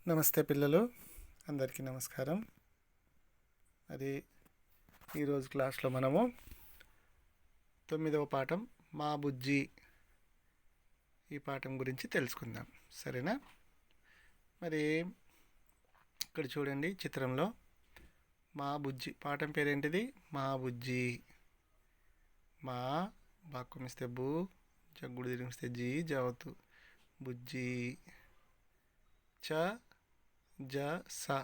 నమస్తే పిల్లలు, అందరికీ నమస్కారం. అది ఈరోజు క్లాస్లో మనము 9వ పాఠం మా బుజ్జి ఈ పాఠం గురించి తెలుసుకుందాం. సరేనా? మరి ఇక్కడ చూడండి, చిత్రంలో మా బుజ్జి పాఠం పేరేంటిది? మా బుజ్జి. మా బాక్కుమిస్తే బు, జగ్గుడు తిరిగిస్తే జీ, జావతు బుజ్జి. చ జ స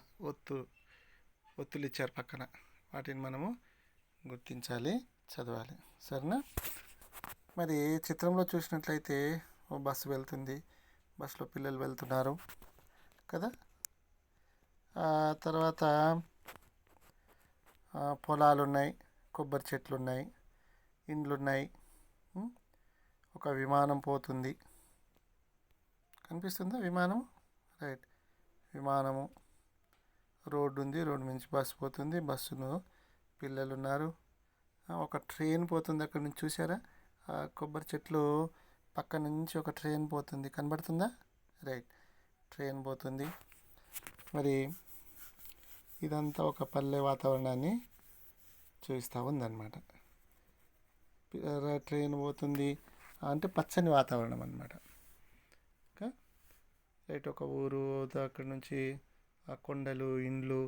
ఒత్తులు ఇచ్చారు పక్కన, వాటిని మనము గుర్తించాలి, చదవాలి. సరేనా? మరి చిత్రంలో చూసినట్లయితే ఓ బస్సు వెళ్తుంది, బస్సులో పిల్లలు వెళ్తున్నారు కదా. తర్వాత పొలాలు ఉన్నాయి, కొబ్బరి చెట్లు ఉన్నాయి, ఇండ్లు ఉన్నాయి, ఒక విమానం పోతుంది. కనిపిస్తుందా విమానం? రైట్, విమానము. రోడ్డు ఉంది, రోడ్డు నుంచి బస్సు పోతుంది, బస్సును పిల్లలు ఉన్నారు. ఒక ట్రైన్ పోతుంది అక్కడ నుంచి, చూసారా? కొబ్బరి చెట్లు పక్క నుంచి ఒక ట్రైన్ పోతుంది, కనబడుతుందా? రైట్, ట్రైన్ పోతుంది. మరి ఇదంతా ఒక పల్లె వాతావరణాన్ని చూపిస్తూ ఉందన్నమాట. ట్రైన్ పోతుంది అంటే పచ్చని వాతావరణం అన్నమాట. రైట్, ఒక ఊరు, అక్కడి నుంచి ఆ కొండలు, ఇండ్లు,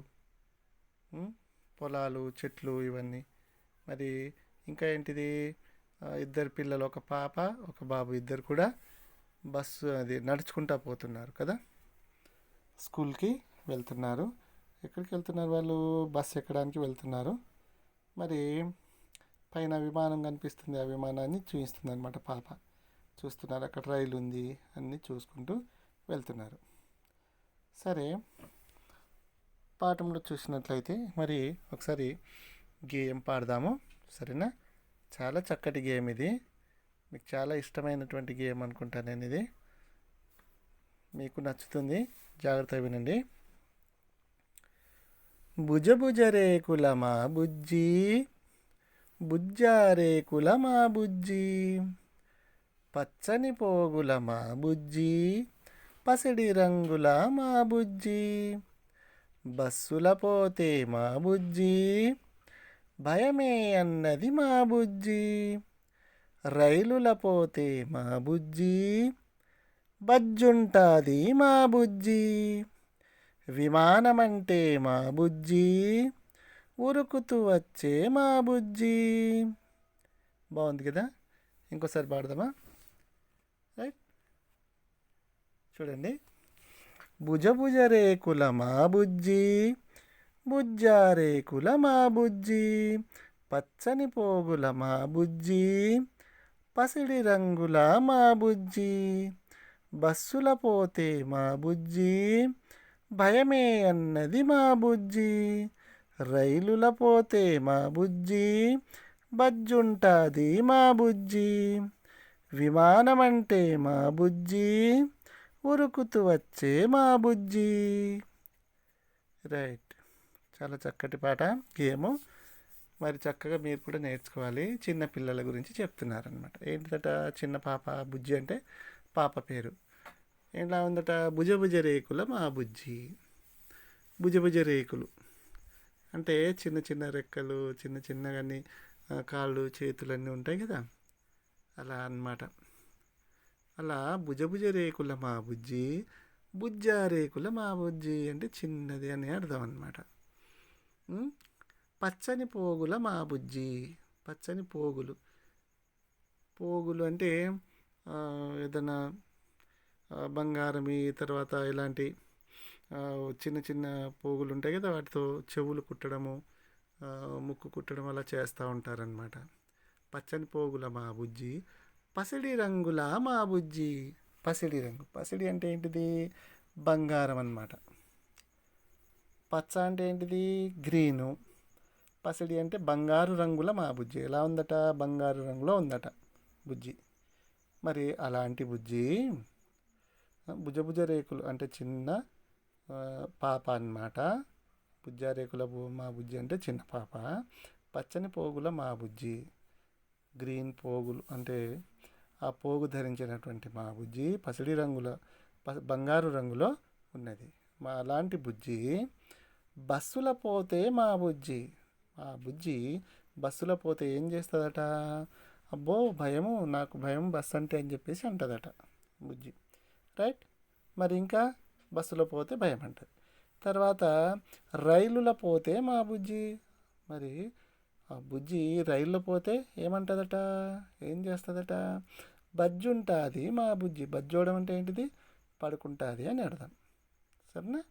పొలాలు, చెట్లు, ఇవన్నీ. మరి ఇంకా ఏంటిది? ఇద్దరు పిల్లలు, ఒక పాప ఒక బాబు, ఇద్దరు కూడా బస్సు అది నడుచుకుంటూ పోతున్నారు కదా, స్కూల్కి వెళ్తున్నారు. ఎక్కడికి వెళ్తున్నారు వాళ్ళు? బస్సు ఎక్కడానికి వెళ్తున్నారు. మరి పైన విమానం కనిపిస్తుంది, ఆ విమానాన్ని చూపిస్తుంది అనమాట పాప. చూస్తున్నారు, అక్కడ రైలు ఉంది, అన్నీ చూసుకుంటూ వెళ్తున్నారు. సరే, పాఠంలో చూసినట్లయితే మరి ఒకసారి గేయం పాడదాము. సరేనా? చాలా చక్కటి గేమ్ ఇది, మీకు చాలా ఇష్టమైనటువంటి గేమ్ అనుకుంటా నేను. ఇది మీకు నచ్చుతుంది, జాగ్రత్తగా వినండి. భుజ భుజ రేకుల మా బుజ్జి, బుజ్జారేకుల మా బుజ్జి, పచ్చని పోగుల మా బుజ్జి, పసిడి రంగుల మా బుజ్జి, బస్సుల పోతే మా బుజ్జి, భయమే అన్నది మా బుజ్జి, రైలుల పోతే మా బుజ్జి, బజ్జుంటాది మా బుజ్జి, విమానమంటే మా బుజ్జి, ఉరుకుతూ వచ్చే మా బుజ్జి. బాగుంది కదా? ఇంకోసారి పాడదామా? రైట్, చూడండి. భుజ భుజ రేకుల మా బుజ్జి, బుజ్జారేకుల మా బుజ్జి, పచ్చని పోగుల మా బుజ్జి, పసిడి రంగుల మా బుజ్జి, బస్సుల పోతే మా బుజ్జి, భయమే అన్నది మా బుజ్జి, రైలుల పోతే మా బుజ్జి, బజ్జుంటాది మా బుజ్జి, విమానమంటే మా బుజ్జి, ఉరుకుతూ వచ్చే మా బుజ్జి. రైట్, చాలా చక్కటి పాట, గేము. మరి చక్కగా మీరు కూడా నేర్చుకోవాలి. చిన్న పిల్లల గురించి చెప్తున్నారనమాట. ఏంటట? చిన్న పాప బుజ్జి అంటే పాప పేరు. ఎలా ఉందట? భుజ భుజ రేకుల మా బుజ్జి. భుజ భుజ రేకులు అంటే చిన్న చిన్న రెక్కలు, చిన్న చిన్నగాని కాళ్ళు, చేతులు అన్నీ ఉంటాయి కదా, అలా అన్నమాట. అలా భుజ భుజ రేకుల మా బుజ్జి, బుజ్జా రేకుల మా బుజ్జి అంటే చిన్నది అని అర్థం అన్నమాట. పచ్చని పోగుల మా బుజ్జి, పచ్చని పోగులు. పోగులు అంటే ఏదైనా బంగారమి, తర్వాత ఇలాంటి చిన్న చిన్న పోగులు ఉంటాయి కదా, వాటితో చెవులు కుట్టడము, ముక్కు కుట్టడం అలా చేస్తూ ఉంటారనమాట. పచ్చని పోగుల మా బుజ్జి, పసిడి రంగుల మా బుజ్జి. పసిడి రంగు, పసిడి అంటే ఏంటిది? బంగారం అన్నమాట. పచ్చ అంటే ఏంటిది? గ్రీను. పసిడి అంటే బంగారు రంగుల మా బుజ్జి. ఎలా ఉందట? బంగారు రంగులో ఉందట బుజ్జి. మరి అలాంటి బుజ్జి భుజ భుజ రేకులు అంటే చిన్న పాప అన్నమాట. బుజ్జా రేకుల మా బుజ్జి అంటే చిన్న పాప. పచ్చని పోగుల మా బుజ్జి, గ్రీన్ పోగులు అంటే ఆ పోగు ధరించినటువంటి మా బుజ్జి పసిడి రంగుల బంగారు రంగులో ఉన్నది. మా లాంటి బుజ్జి బస్సుల పోతే మా బుజ్జి మా బుజ్జి బస్సులో పోతే ఏం చేస్తుందట? అబ్బో భయము, నాకు భయం బస్సు అంటే అని చెప్పేసి అంటుందట బుజ్జి. రైట్. మరి ఇంకా బస్సులో పోతే భయం అంటది. తర్వాత రైలులో పోతే మా బుజ్జి, మరి ఆ బుజ్జి రైల్లో పోతే ఏమంటుందట? ఏం చేస్తుందట? బజ్జుంటుంది మా బుజ్జి. బజ్జోవడం అంటే ఏంటిది? పడుకుంటుంది అని అర్థం. సరేనా?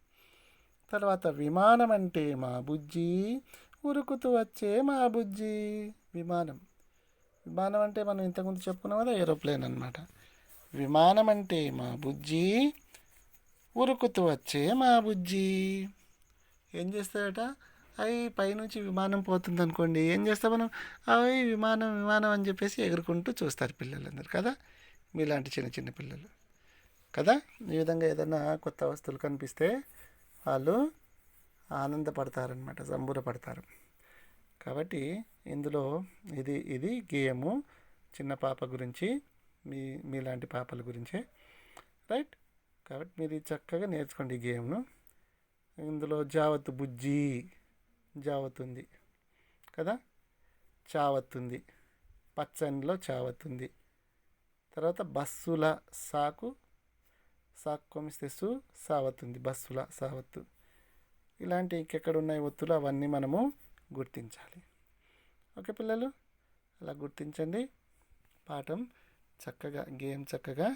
తర్వాత విమానం అంటే మా బుజ్జి ఉరుకుతూ వచ్చే మా బుజ్జి. విమానం, విమానం అంటే మనం ఇంతకుముందు చెప్పుకున్నాం కదా, ఏరోప్లేన్ అనమాట. విమానం అంటే మా బుజ్జి ఉరుకుతూ వచ్చే మా బుజ్జి. ఏం చేస్తాడట? అవి పైనుంచి విమానం పోతుంది అనుకోండి, ఏం చేస్తాం మనం? అవి విమానం విమానం అని చెప్పేసి ఎగురుకుంటూ చూస్తారు పిల్లలందరూ కదా, మీలాంటి చిన్న చిన్న పిల్లలు కదా. ఈ విధంగా ఏదైనా కొత్త వస్తువులు కనిపిస్తే వాళ్ళు ఆనందపడతారనమాట, సంబరపడతారు. కాబట్టి ఇందులో ఇది ఇది గేము చిన్న పాప గురించి, మీలాంటి పాపల గురించే. రైట్. కాబట్టి మీరు చక్కగా నేర్చుకోండి ఈ గేమ్ను. ఇందులో జావత్తు బుజ్జి, జావతుంది కదా, చావత్తుంది, పచ్చనిలో చావత్తుంది. తర్వాత బస్సుల సాకు, సాకు కొమిస్తే సావతుంది, బస్సుల సావత్తు. ఇలాంటి ఇంకెక్కడ ఉన్నాయి ఒత్తులు, అవన్నీ మనము గుర్తించాలి. ఓకే పిల్లలు, అలా గుర్తించండి, పాఠం చక్కగా, గేమ్ చక్కగా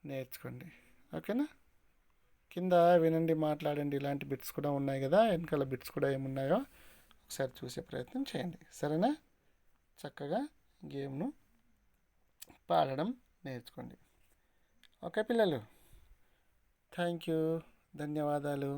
నేర్చుకోండి. ఓకేనా? కింద వినండి, మాట్లాడండి, ఇలాంటి బిట్స్ కూడా ఉన్నాయి కదా, వెనకాల బిట్స్ కూడా ఏమున్నాయో ఒకసారి చూసే ప్రయత్నం చేయండి. సరేనా? చక్కగా గేమ్ను పాడడం నేర్చుకోండి. ఓకే పిల్లలు, థ్యాంక్ యూ, ధన్యవాదాలు.